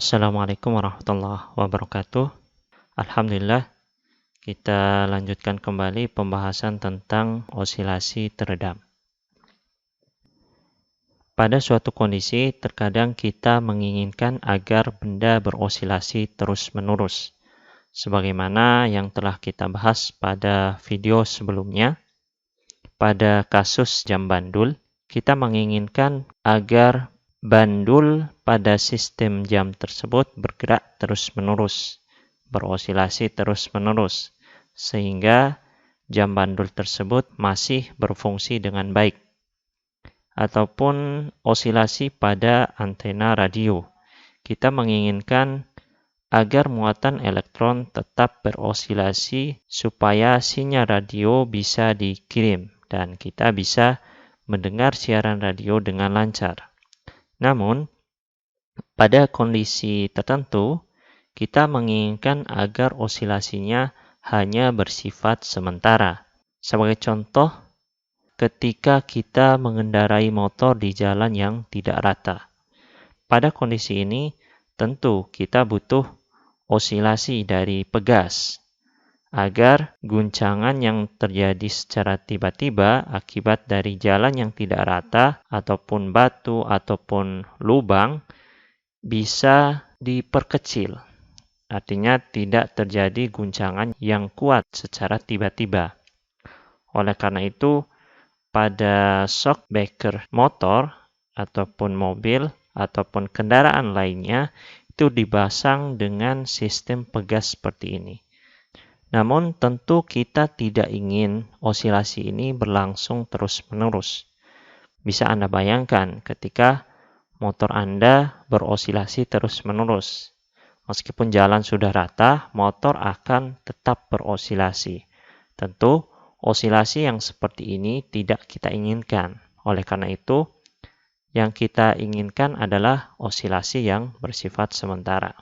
Assalamualaikum warahmatullahi wabarakatuh. Alhamdulillah, kita lanjutkan kembali pembahasan tentang osilasi teredam. Pada suatu kondisi, terkadang kita menginginkan agar benda berosilasi terus-menerus. Sebagaimana yang telah kita bahas pada video sebelumnya, pada kasus jam bandul, kita menginginkan agar bandul pada sistem jam tersebut bergerak terus-menerus, berosilasi terus-menerus, sehingga jam bandul tersebut masih berfungsi dengan baik. Ataupun osilasi pada antena radio. Kita menginginkan agar muatan elektron tetap berosilasi supaya sinyal radio bisa dikirim dan kita bisa mendengar siaran radio dengan lancar. Namun, pada kondisi tertentu, kita menginginkan agar osilasinya hanya bersifat sementara. Sebagai contoh, ketika kita mengendarai motor di jalan yang tidak rata. Pada kondisi ini, tentu kita butuh osilasi dari pegas agar guncangan yang terjadi secara tiba-tiba akibat dari jalan yang tidak rata ataupun batu ataupun lubang bisa diperkecil. Artinya tidak terjadi guncangan yang kuat secara tiba-tiba. Oleh karena itu, pada shock breaker motor ataupun mobil ataupun kendaraan lainnya itu dipasang dengan sistem pegas seperti ini. Namun tentu kita tidak ingin osilasi ini berlangsung terus-menerus. Bisa Anda bayangkan ketika motor Anda berosilasi terus-menerus. Meskipun jalan sudah rata, motor akan tetap berosilasi. Tentu, osilasi yang seperti ini tidak kita inginkan. Oleh karena itu, yang kita inginkan adalah osilasi yang bersifat sementara.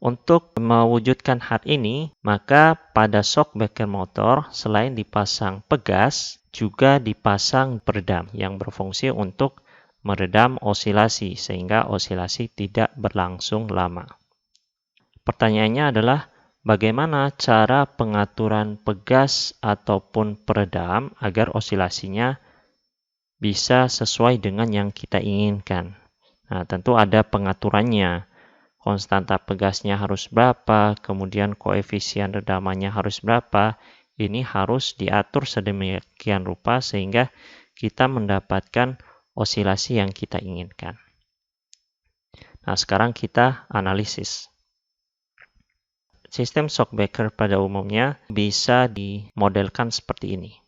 Untuk mewujudkan hal ini, maka pada shock breaker motor, selain dipasang pegas, juga dipasang peredam yang berfungsi untuk meredam osilasi, sehingga osilasi tidak berlangsung lama. Pertanyaannya adalah, bagaimana cara pengaturan pegas ataupun peredam agar osilasinya bisa sesuai dengan yang kita inginkan? Nah, tentu ada pengaturannya. Konstanta pegasnya harus berapa, kemudian koefisien redamannya harus berapa. Ini harus diatur sedemikian rupa sehingga kita mendapatkan osilasi yang kita inginkan. Nah, sekarang kita analisis. Sistem shock breaker pada umumnya bisa dimodelkan seperti ini.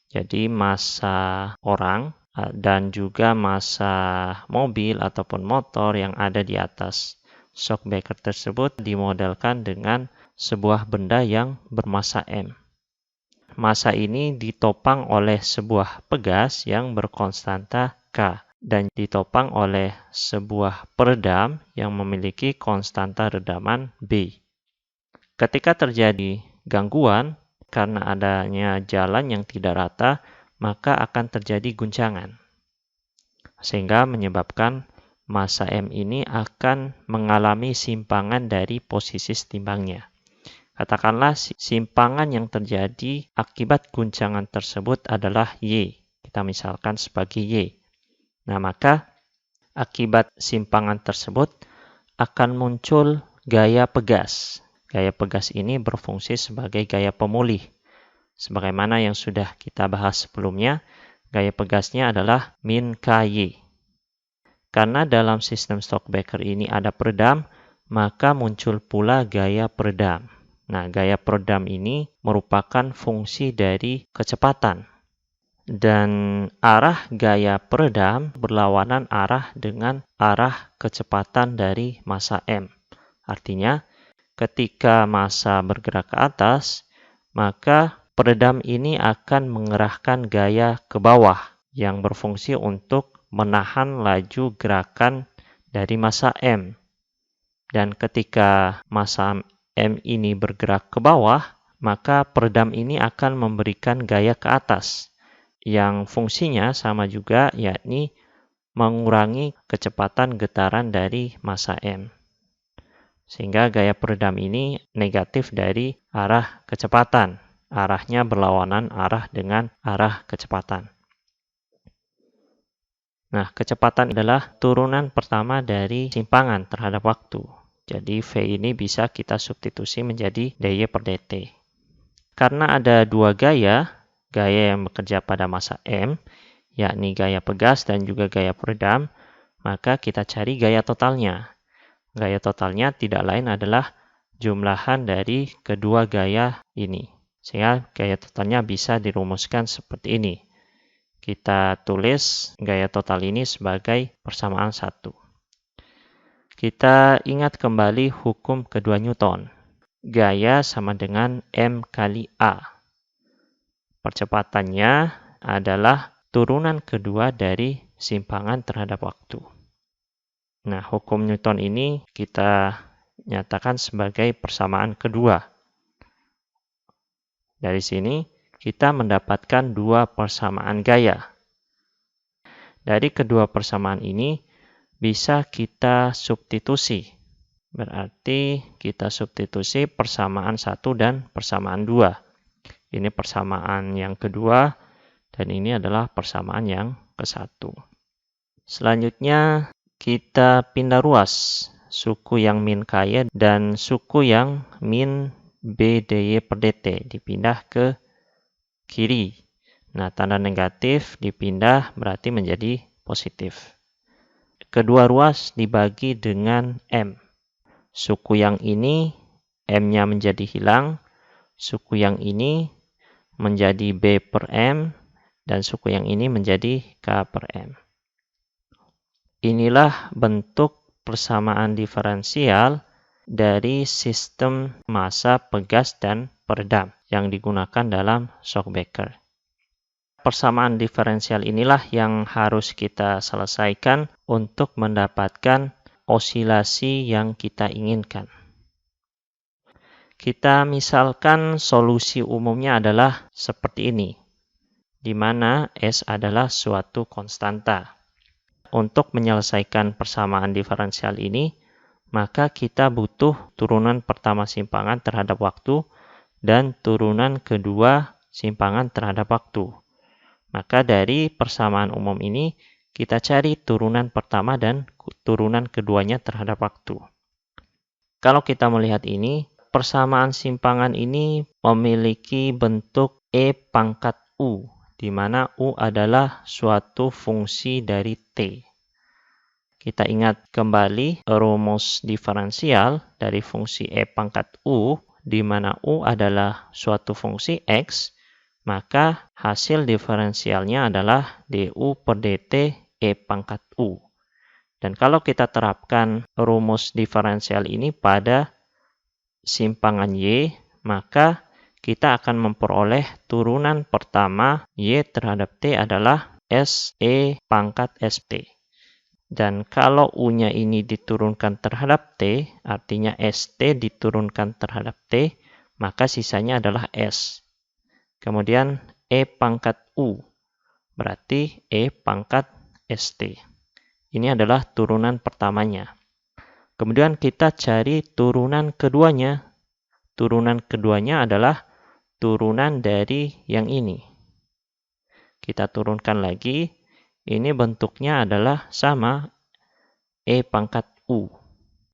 Jadi massa orang dan juga massa mobil ataupun motor yang ada di atas shock breaker tersebut dimodelkan dengan sebuah benda yang bermassa M. Massa ini ditopang oleh sebuah pegas yang berkonstanta K dan ditopang oleh sebuah peredam yang memiliki konstanta redaman B. Ketika terjadi gangguan karena adanya jalan yang tidak rata, maka akan terjadi guncangan. Sehingga menyebabkan massa M ini akan mengalami simpangan dari posisi setimbangnya. Katakanlah simpangan yang terjadi akibat guncangan tersebut adalah Y. Kita misalkan sebagai Y. Nah, maka akibat simpangan tersebut akan muncul gaya pegas. Gaya pegas ini berfungsi sebagai gaya pemulih. Sebagaimana yang sudah kita bahas sebelumnya, gaya pegasnya adalah min KY. Karena dalam sistem shock breaker ini ada peredam, maka muncul pula gaya peredam. Nah, gaya peredam ini merupakan fungsi dari kecepatan. Dan arah gaya peredam berlawanan arah dengan arah kecepatan dari massa M. Artinya, ketika massa bergerak ke atas, maka peredam ini akan mengerahkan gaya ke bawah yang berfungsi untuk menahan laju gerakan dari massa M. Dan ketika massa M ini bergerak ke bawah, maka peredam ini akan memberikan gaya ke atas yang fungsinya sama juga, yakni mengurangi kecepatan getaran dari massa M. Sehingga gaya peredam ini negatif dari arah kecepatan. Arahnya berlawanan arah dengan arah kecepatan. Nah, kecepatan adalah turunan pertama dari simpangan terhadap waktu. Jadi V ini bisa kita substitusi menjadi dy per dt. Karena ada dua gaya yang bekerja pada massa M, yakni gaya pegas dan juga gaya peredam, maka kita cari gaya totalnya. Gaya totalnya tidak lain adalah jumlahan dari kedua gaya ini. Sehingga gaya totalnya bisa dirumuskan seperti ini. Kita tulis gaya total ini sebagai persamaan 1. Kita ingat kembali hukum kedua Newton. Gaya sama dengan M kali A. Percepatannya adalah turunan kedua dari simpangan terhadap waktu. Nah, hukum Newton ini kita nyatakan sebagai persamaan kedua. Dari sini kita mendapatkan dua persamaan gaya. Dari kedua persamaan ini bisa kita substitusi. Berarti kita substitusi persamaan 1 dan persamaan 2. Ini persamaan yang kedua dan ini adalah persamaan yang ke-1. Selanjutnya kita pindah ruas suku yang min KY dan suku yang min B dy per dt dipindah ke kiri. Nah, tanda negatif dipindah berarti menjadi positif. Kedua ruas dibagi dengan M. Suku yang ini M-nya menjadi hilang, suku yang ini menjadi B per M, dan suku yang ini menjadi K per M. Inilah bentuk persamaan diferensial dari sistem massa pegas dan peredam yang digunakan dalam shock breaker. Persamaan diferensial inilah yang harus kita selesaikan untuk mendapatkan osilasi yang kita inginkan. Kita misalkan solusi umumnya adalah seperti ini, di mana S adalah suatu konstanta. Untuk menyelesaikan persamaan diferensial ini, maka kita butuh turunan pertama simpangan terhadap waktu dan turunan kedua simpangan terhadap waktu. Maka dari persamaan umum ini, kita cari turunan pertama dan turunan keduanya terhadap waktu. Kalau kita melihat ini, persamaan simpangan ini memiliki bentuk E pangkat U, di mana U adalah suatu fungsi dari T. Kita ingat kembali rumus diferensial dari fungsi E pangkat U, di mana U adalah suatu fungsi X, maka hasil diferensialnya adalah du per dt E pangkat U. Dan kalau kita terapkan rumus diferensial ini pada simpangan Y, maka kita akan memperoleh turunan pertama Y terhadap T adalah SE pangkat ST. Dan kalau U-nya ini diturunkan terhadap T, artinya ST diturunkan terhadap T, maka sisanya adalah S. Kemudian E pangkat U, berarti E pangkat ST. Ini adalah turunan pertamanya. Kemudian kita cari turunan keduanya. Turunan keduanya adalah turunan dari yang ini. Kita turunkan lagi. Ini bentuknya adalah sama E pangkat U.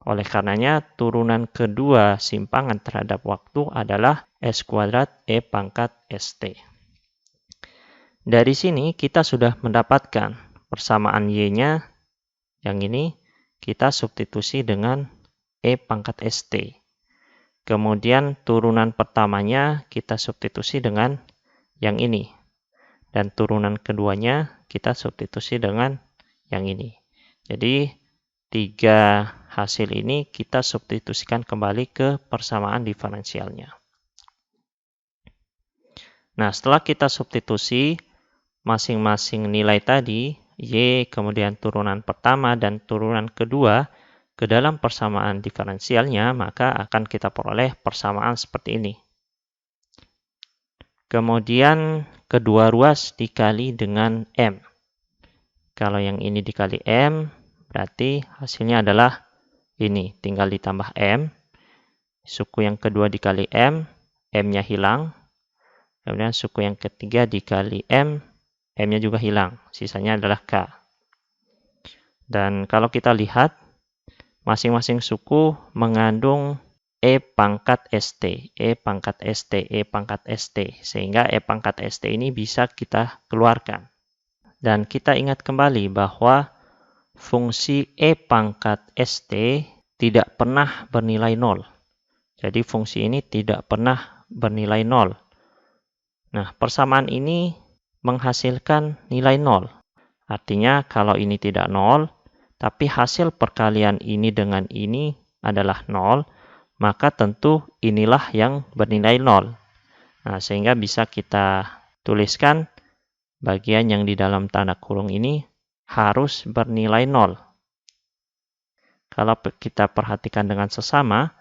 Oleh karenanya, turunan kedua simpangan terhadap waktu adalah S kuadrat E pangkat ST. Dari sini kita sudah mendapatkan persamaan Y-nya yang ini kita substitusi dengan E pangkat ST. Kemudian turunan pertamanya kita substitusi dengan yang ini. Dan turunan keduanya kita substitusi dengan yang ini. Jadi, tiga hasil ini kita substitusikan kembali ke persamaan diferensialnya. Nah, setelah kita substitusi masing-masing nilai tadi, Y, kemudian turunan pertama dan turunan kedua, ke dalam persamaan diferensialnya, maka akan kita peroleh persamaan seperti ini. Kemudian kedua ruas dikali dengan M. Kalau yang ini dikali M, berarti hasilnya adalah ini, tinggal ditambah M. Suku yang kedua dikali M, M-nya hilang. Kemudian suku yang ketiga dikali M, M-nya juga hilang. Sisanya adalah K. Dan kalau kita lihat, masing-masing suku mengandung E pangkat ST, E pangkat ST, E pangkat ST. Sehingga E pangkat ST ini bisa kita keluarkan. Dan kita ingat kembali bahwa fungsi E pangkat ST tidak pernah bernilai 0. Jadi fungsi ini tidak pernah bernilai 0. Nah, persamaan ini menghasilkan nilai 0. Artinya kalau ini tidak 0, tapi hasil perkalian ini dengan ini adalah 0, maka tentu inilah yang bernilai 0. Nah, sehingga bisa kita tuliskan bagian yang di dalam tanda kurung ini harus bernilai 0. Kalau kita perhatikan dengan sesama,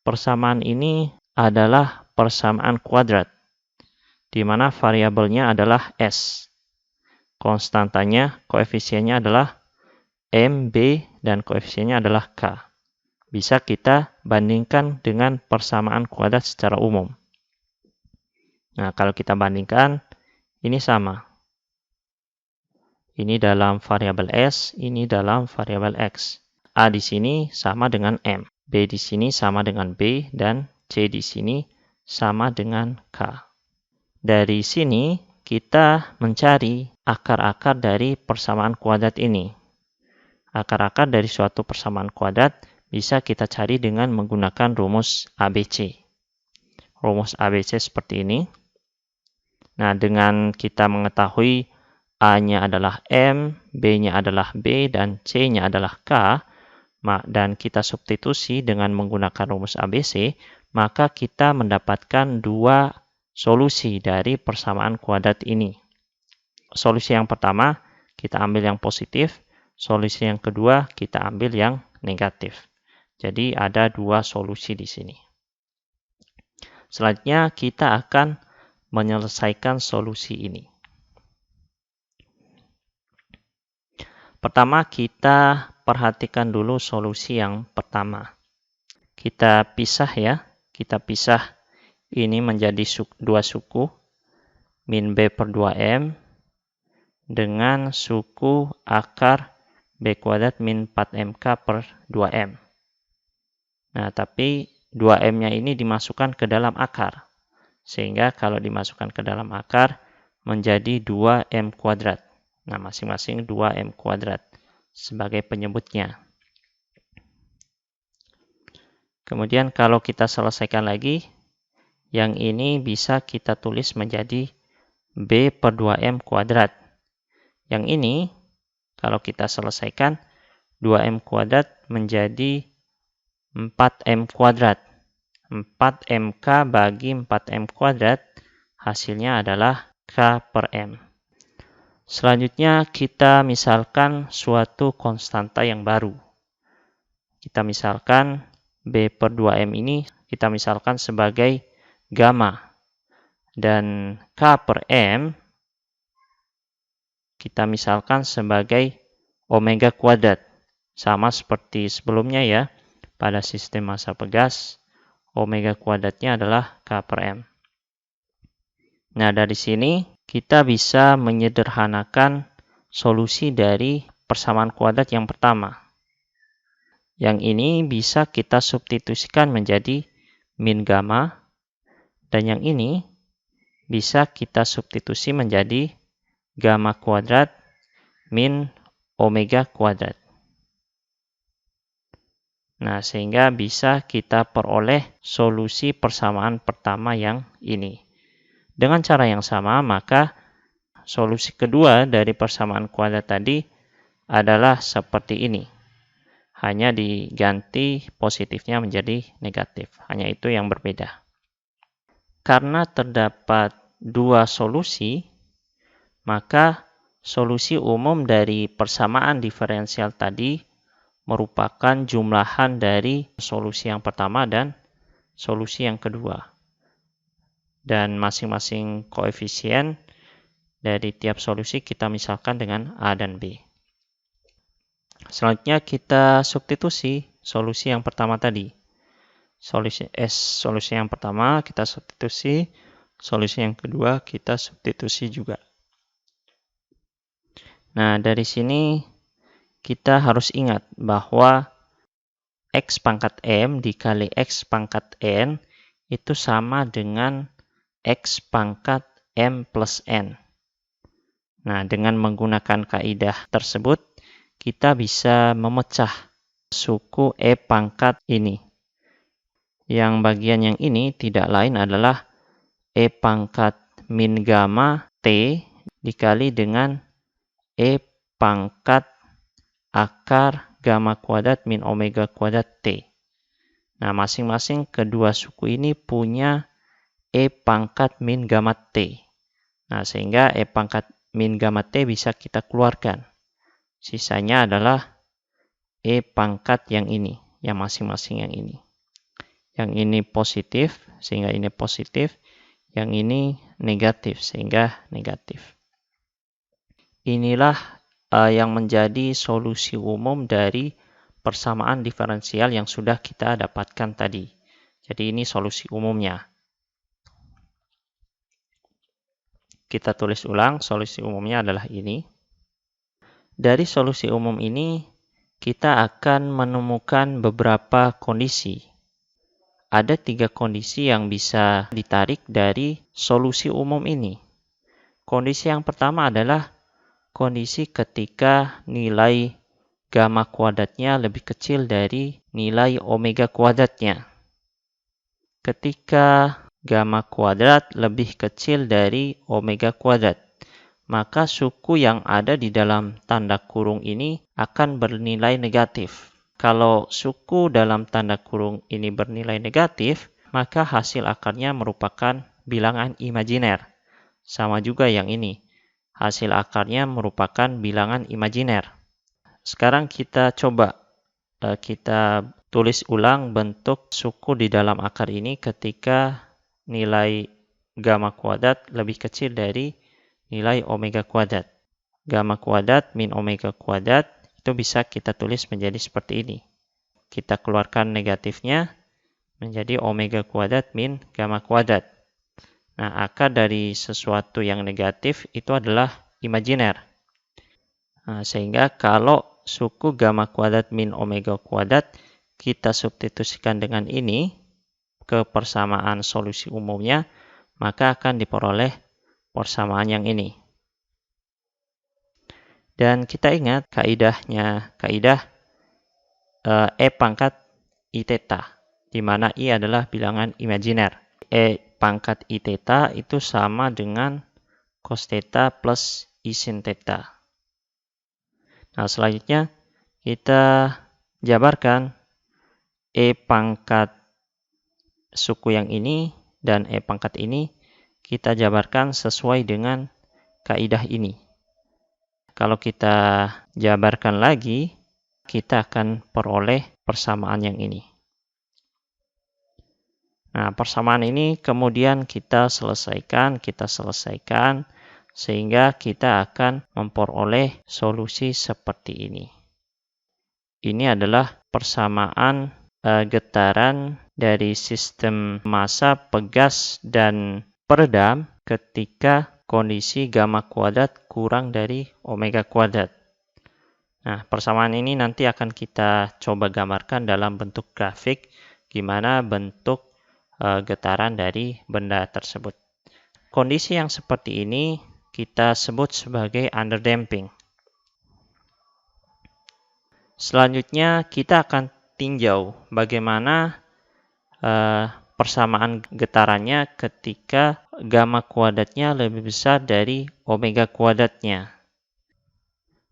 persamaan ini adalah persamaan kuadrat, di mana variabelnya adalah S. Konstantanya, koefisiennya adalah M, B, dan koefisiennya adalah K. Bisa kita bandingkan dengan persamaan kuadrat secara umum. Nah, kalau kita bandingkan, ini sama. Ini dalam variabel S, ini dalam variabel X. A di sini sama dengan M, B di sini sama dengan B, dan C di sini sama dengan K. Dari sini, kita mencari akar-akar dari persamaan kuadrat ini. Akar-akar dari suatu persamaan kuadrat bisa kita cari dengan menggunakan rumus ABC. Rumus ABC seperti ini. Nah, dengan kita mengetahui A-nya adalah M, B-nya adalah B, dan C-nya adalah K, dan kita substitusi dengan menggunakan rumus ABC, maka kita mendapatkan dua solusi dari persamaan kuadrat ini. Solusi yang pertama, kita ambil yang positif. Solusi yang kedua, kita ambil yang negatif. Jadi ada dua solusi di sini. Selanjutnya kita akan menyelesaikan solusi ini. Pertama kita perhatikan dulu solusi yang pertama. Kita pisah ya, kita pisah ini menjadi dua suku, min B per 2M, dengan suku akar B kuadrat min 4MK per 2M. Nah, tapi 2M-nya ini dimasukkan ke dalam akar. Sehingga kalau dimasukkan ke dalam akar, menjadi 2M kuadrat. Nah, masing-masing 2M kuadrat sebagai penyebutnya. Kemudian kalau kita selesaikan lagi, yang ini bisa kita tulis menjadi B per 2M kuadrat. Yang ini, kalau kita selesaikan, 2M kuadrat menjadi 4M kuadrat. 4MK bagi 4M kuadrat, hasilnya adalah K per M. Selanjutnya, kita misalkan suatu konstanta yang baru. Kita misalkan B per 2M ini, kita misalkan sebagai gamma. Dan K per M, kita misalkan sebagai omega kuadrat. Sama seperti sebelumnya ya, pada sistem massa pegas, omega kuadratnya adalah K per M. Nah, dari sini kita bisa menyederhanakan solusi dari persamaan kuadrat yang pertama. Yang ini bisa kita substitusikan menjadi min gamma, dan yang ini bisa kita substitusi menjadi gamma kuadrat min omega kuadrat. Nah, sehingga bisa kita peroleh solusi persamaan pertama yang ini. Dengan cara yang sama, maka solusi kedua dari persamaan kuadrat tadi adalah seperti ini. Hanya diganti positifnya menjadi negatif. Hanya itu yang berbeda. Karena terdapat dua solusi, maka solusi umum dari persamaan diferensial tadi merupakan jumlahan dari solusi yang pertama dan solusi yang kedua. Dan masing-masing koefisien dari tiap solusi kita misalkan dengan A dan B. Selanjutnya kita substitusi solusi yang pertama tadi. Solusi yang pertama kita substitusi, solusi yang kedua kita substitusi juga. Nah, dari sini kita harus ingat bahwa X pangkat M dikali X pangkat N itu sama dengan X pangkat M plus N. Nah, dengan menggunakan kaidah tersebut, kita bisa memecah suku E pangkat ini. Yang bagian yang ini tidak lain adalah E pangkat min gamma T dikali dengan E pangkat akar gamma kuadrat min omega kuadrat T. Nah, masing-masing kedua suku ini punya E pangkat min gamma T. Nah, sehingga E pangkat min gamma T bisa kita keluarkan. Sisanya adalah E pangkat yang ini, yang masing-masing yang ini. Yang ini positif, sehingga ini positif. Yang ini negatif, sehingga negatif. Inilah yang menjadi solusi umum dari persamaan diferensial yang sudah kita dapatkan tadi. Jadi ini solusi umumnya. Kita tulis ulang, solusi umumnya adalah ini. Dari solusi umum ini, kita akan menemukan beberapa kondisi. Ada 3 kondisi yang bisa ditarik dari solusi umum ini. Kondisi yang pertama adalah kondisi ketika nilai gamma kuadratnya lebih kecil dari nilai omega kuadratnya. Ketika gamma kuadrat lebih kecil dari omega kuadrat, maka suku yang ada di dalam tanda kurung ini akan bernilai negatif. Kalau suku dalam tanda kurung ini bernilai negatif, maka hasil akarnya merupakan bilangan imajiner. Sama juga yang ini. Hasil akarnya merupakan bilangan imajiner. Sekarang kita coba kita tulis ulang bentuk suku di dalam akar ini ketika nilai gamma kuadrat lebih kecil dari nilai omega kuadrat. Gamma kuadrat min omega kuadrat itu bisa kita tulis menjadi seperti ini. Kita keluarkan negatifnya menjadi omega kuadrat min gamma kuadrat. Nah, akar dari sesuatu yang negatif itu adalah imajiner. Nah, sehingga kalau suku gamma kuadrat min omega kuadrat kita substitusikan dengan ini ke persamaan solusi umumnya, maka akan diperoleh persamaan yang ini. Dan kita ingat kaidah E pangkat I theta, di mana I adalah bilangan imajiner. E pangkat I theta itu sama dengan cos theta plus I sin theta. Nah, selanjutnya kita jabarkan E pangkat suku yang ini dan E pangkat ini kita jabarkan sesuai dengan kaidah ini. Kalau kita jabarkan lagi, kita akan peroleh persamaan yang ini. Nah, persamaan ini kemudian kita selesaikan, sehingga kita akan memperoleh solusi seperti ini. Ini adalah persamaan getaran dari sistem massa pegas dan peredam ketika kondisi gamma kuadrat kurang dari omega kuadrat. Nah, persamaan ini nanti akan kita coba gambarkan dalam bentuk grafik gimana bentuk getaran dari benda tersebut. Kondisi yang seperti ini kita sebut sebagai underdamping. Selanjutnya kita akan tinjau bagaimana persamaan getarannya ketika gamma kuadratnya lebih besar dari omega kuadratnya.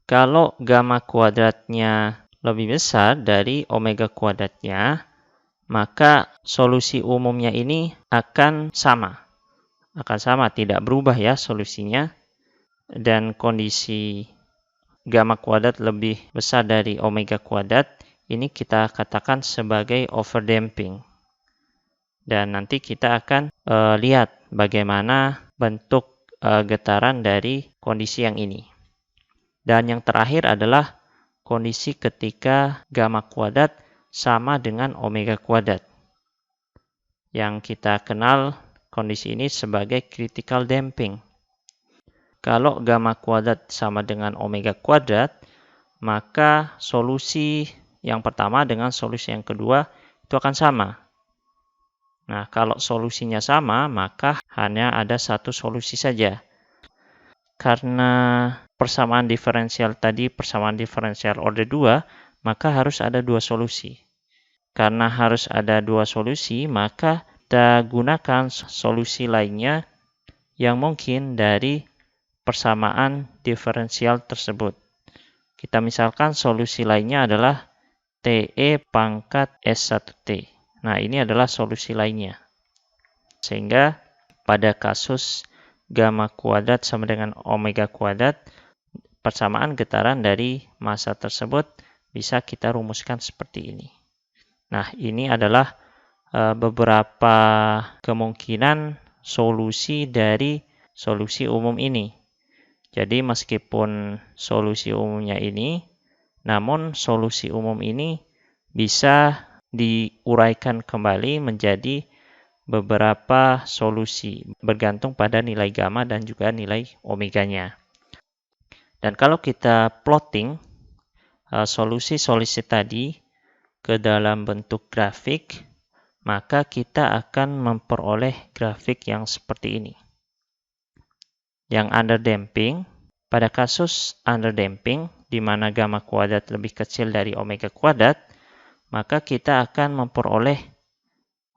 Kalau gamma kuadratnya lebih besar dari omega kuadratnya, maka solusi umumnya ini akan sama. Tidak berubah ya solusinya. Dan kondisi gamma kuadrat lebih besar dari omega kuadrat, ini kita katakan sebagai overdamping. Dan nanti kita akan lihat bagaimana bentuk getaran dari kondisi yang ini. Dan yang terakhir adalah kondisi ketika gamma kuadrat sama dengan omega kuadrat. Yang kita kenal kondisi ini sebagai critical damping. Kalau gamma kuadrat sama dengan omega kuadrat, maka solusi yang pertama dengan solusi yang kedua itu akan sama. Nah, kalau solusinya sama, maka hanya ada satu solusi saja. Karena persamaan diferensial tadi persamaan diferensial order 2, maka harus ada dua solusi. Karena harus ada dua solusi, maka kita gunakan solusi lainnya yang mungkin dari persamaan diferensial tersebut. Kita misalkan solusi lainnya adalah TE pangkat S1T. Nah, ini adalah solusi lainnya. Sehingga pada kasus gamma kuadrat sama dengan omega kuadrat, persamaan getaran dari massa tersebut bisa kita rumuskan seperti ini. Nah, ini adalah beberapa kemungkinan solusi dari solusi umum ini. Jadi meskipun solusi umumnya ini, namun solusi umum ini bisa diuraikan kembali menjadi beberapa solusi bergantung pada nilai gamma dan juga nilai omeganya. Dan kalau kita plotting solusi-solusi tadi ke dalam bentuk grafik, maka kita akan memperoleh grafik yang seperti ini. Yang underdamping, pada kasus underdamping, di mana gamma kuadrat lebih kecil dari omega kuadrat, maka kita akan memperoleh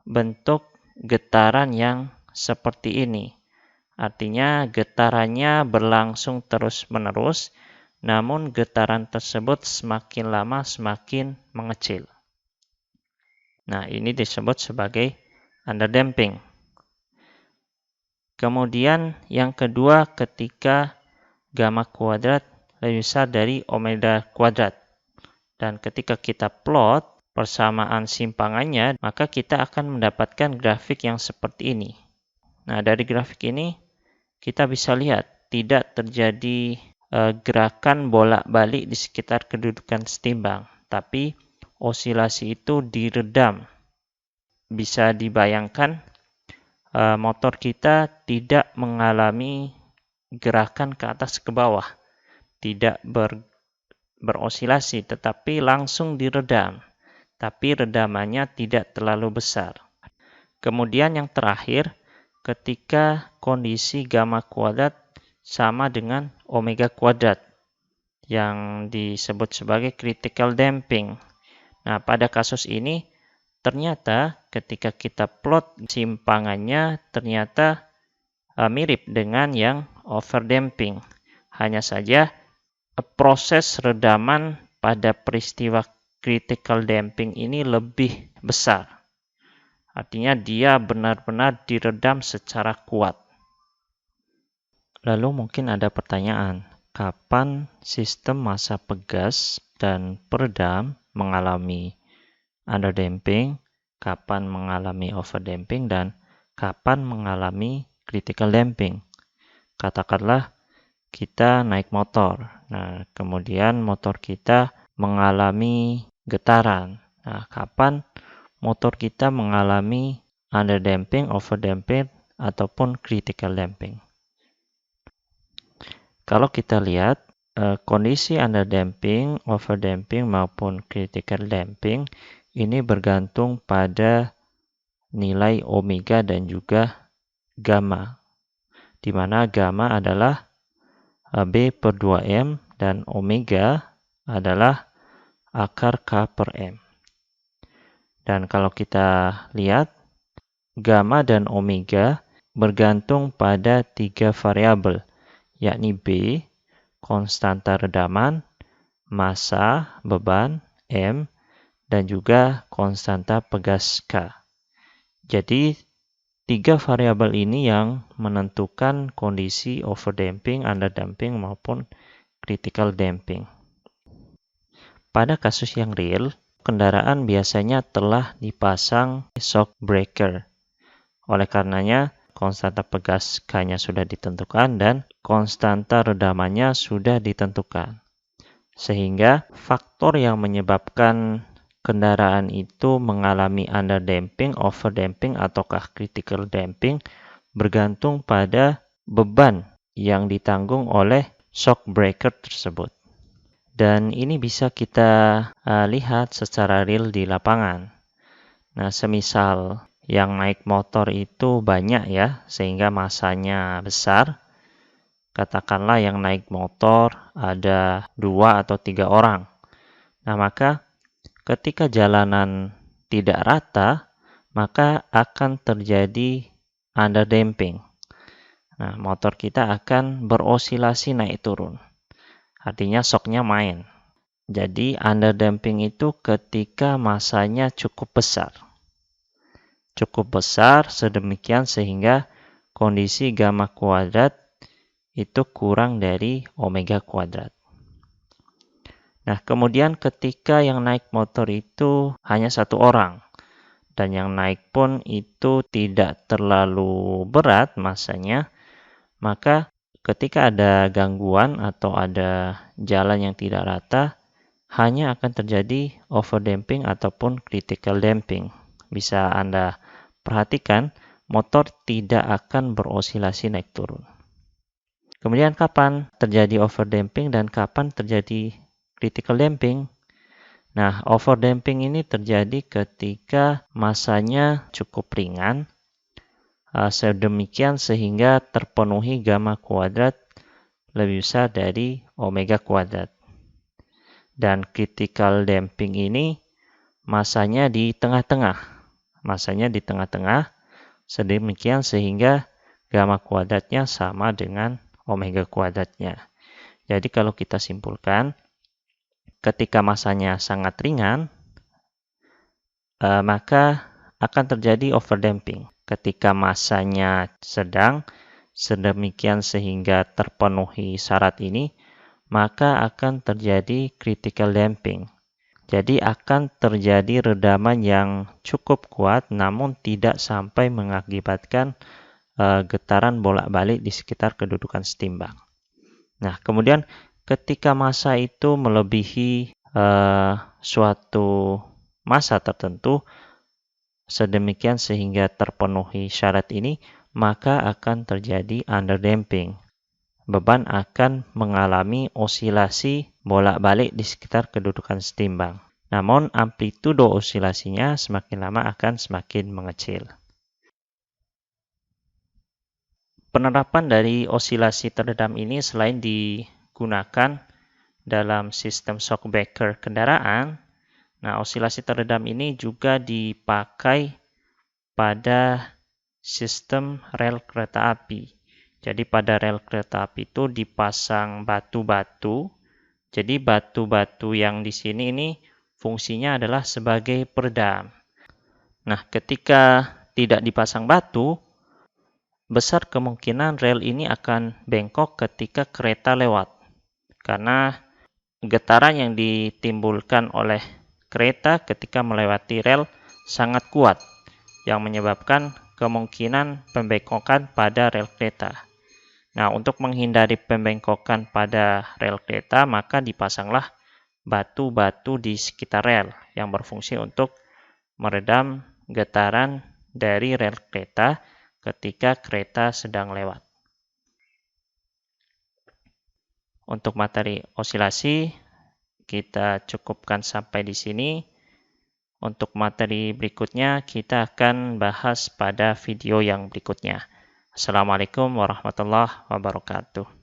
bentuk getaran yang seperti ini. Artinya getarannya berlangsung terus-menerus, namun getaran tersebut semakin lama semakin mengecil. Nah, ini disebut sebagai underdamping. Kemudian yang kedua ketika gamma kuadrat lebih besar dari omega kuadrat. Dan ketika kita plot persamaan simpangannya, maka kita akan mendapatkan grafik yang seperti ini. Nah, dari grafik ini kita bisa lihat tidak terjadi gerakan bolak-balik di sekitar kedudukan setimbang, tapi osilasi itu diredam. Bisa dibayangkan motor kita tidak mengalami gerakan ke atas ke bawah, tidak berosilasi, tetapi langsung diredam. Tapi redamannya tidak terlalu besar. Kemudian yang terakhir, ketika kondisi gamma kuadrat sama dengan omega kuadrat, yang disebut sebagai critical damping. Nah, pada kasus ini, ternyata ketika kita plot simpangannya ternyata mirip dengan yang overdamping. Hanya saja proses redaman pada peristiwa critical damping ini lebih besar. Artinya dia benar-benar diredam secara kuat. Lalu mungkin ada pertanyaan, kapan sistem massa pegas dan peredam mengalami underdamping, kapan mengalami overdamping, dan kapan mengalami critical damping? Katakanlah kita naik motor. Nah, kemudian motor kita mengalami getaran. Nah, kapan motor kita mengalami underdamping, overdamping, ataupun critical damping? Kalau kita lihat kondisi underdamping, overdamping, maupun critical damping ini bergantung pada nilai omega dan juga gamma, di mana gamma adalah B/2M dan omega adalah akar K/M. Dan kalau kita lihat, gamma dan omega bergantung pada 3 variabel, yakni B, konstanta redaman, massa, beban, M, dan juga konstanta pegas K. Jadi, 3 variabel ini yang menentukan kondisi overdamping, underdamping, maupun critical damping. Pada kasus yang real, kendaraan biasanya telah dipasang shock breaker. Oleh karenanya, konstanta pegas K-nya sudah ditentukan dan konstanta redamannya sudah ditentukan. Sehingga faktor yang menyebabkan kendaraan itu mengalami underdamping, overdamping, ataukah critical damping bergantung pada beban yang ditanggung oleh shock breaker tersebut. Dan ini bisa kita lihat secara real di lapangan. Nah, semisal yang naik motor itu banyak ya, sehingga masanya besar. Katakanlah yang naik motor ada 2 atau 3 orang. Nah, maka ketika jalanan tidak rata, maka akan terjadi underdamping. Nah, motor kita akan berosilasi naik turun. Artinya shocknya main. Jadi underdamping itu ketika masanya cukup besar. Cukup besar sedemikian sehingga kondisi gamma kuadrat itu kurang dari omega kuadrat. Nah, kemudian ketika yang naik motor itu hanya 1 orang, dan yang naik pun itu tidak terlalu berat masanya, maka ketika ada gangguan atau ada jalan yang tidak rata, hanya akan terjadi overdamping ataupun critical damping. Bisa Anda perhatikan, motor tidak akan berosilasi naik turun. Kemudian kapan terjadi overdamping dan kapan terjadi critical damping? Nah, overdamping ini terjadi ketika masanya cukup ringan, sedemikian sehingga terpenuhi gamma kuadrat lebih besar dari omega kuadrat. Dan critical damping ini masanya di tengah-tengah. Masanya di tengah-tengah, sedemikian sehingga gamma kuadratnya sama dengan omega kuadratnya. Jadi kalau kita simpulkan, ketika masanya sangat ringan, maka akan terjadi overdamping. Ketika masanya sedang, sedemikian sehingga terpenuhi syarat ini, maka akan terjadi critical damping. Jadi akan terjadi redaman yang cukup kuat, namun tidak sampai mengakibatkan getaran bolak-balik di sekitar kedudukan setimbang. Nah, kemudian ketika massa itu melebihi suatu massa tertentu, sedemikian sehingga terpenuhi syarat ini, maka akan terjadi underdamping. Beban akan mengalami osilasi bolak-balik di sekitar kedudukan setimbang. Namun amplitudo osilasinya semakin lama akan semakin mengecil. Penerapan dari osilasi teredam ini selain digunakan dalam sistem shock breaker kendaraan, nah osilasi teredam ini juga dipakai pada sistem rel kereta api. Jadi pada rel kereta api itu dipasang batu-batu. Jadi batu-batu yang di sini ini fungsinya adalah sebagai peredam. Nah, ketika tidak dipasang batu, besar kemungkinan rel ini akan bengkok ketika kereta lewat. Karena getaran yang ditimbulkan oleh kereta ketika melewati rel sangat kuat, yang menyebabkan kemungkinan pembengkokan pada rel kereta. Nah, untuk menghindari pembengkokan pada rel kereta, maka dipasanglah batu-batu di sekitar rel yang berfungsi untuk meredam getaran dari rel kereta ketika kereta sedang lewat. Untuk materi osilasi, kita cukupkan sampai di sini. Untuk materi berikutnya, kita akan bahas pada video yang berikutnya. Assalamualaikum warahmatullahi wabarakatuh.